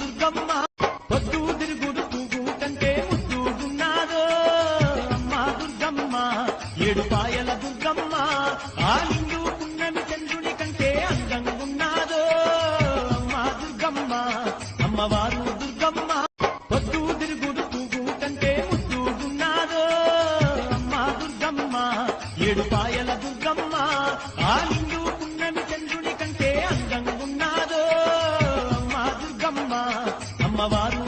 దుర్గమ్మ పొద్దు తిరుగుడు పువ్వు కంటే ముద్దుగున్నాదో అమ్మ దుర్గమ్మ ఏడుపాయల దుర్గమ్మ ఆ నిండు పున్నమి చంద్రుని కంటే అందంగున్నాదో అమ్మ దుర్గమ్మ అమ్మవారు దుర్గమ్మ పొద్దు తిరుగుడు పువ్వు కంటే ముద్దుగున్నాదో అమ్మ దుర్గమ్మ ఏడుపాయల దుర్గమ్మ ఆ నిండు పున్నమి చంద్రుని కంటే అందంగున్నాదో అమ్మ దుర్గమ్మ అమ్మవారు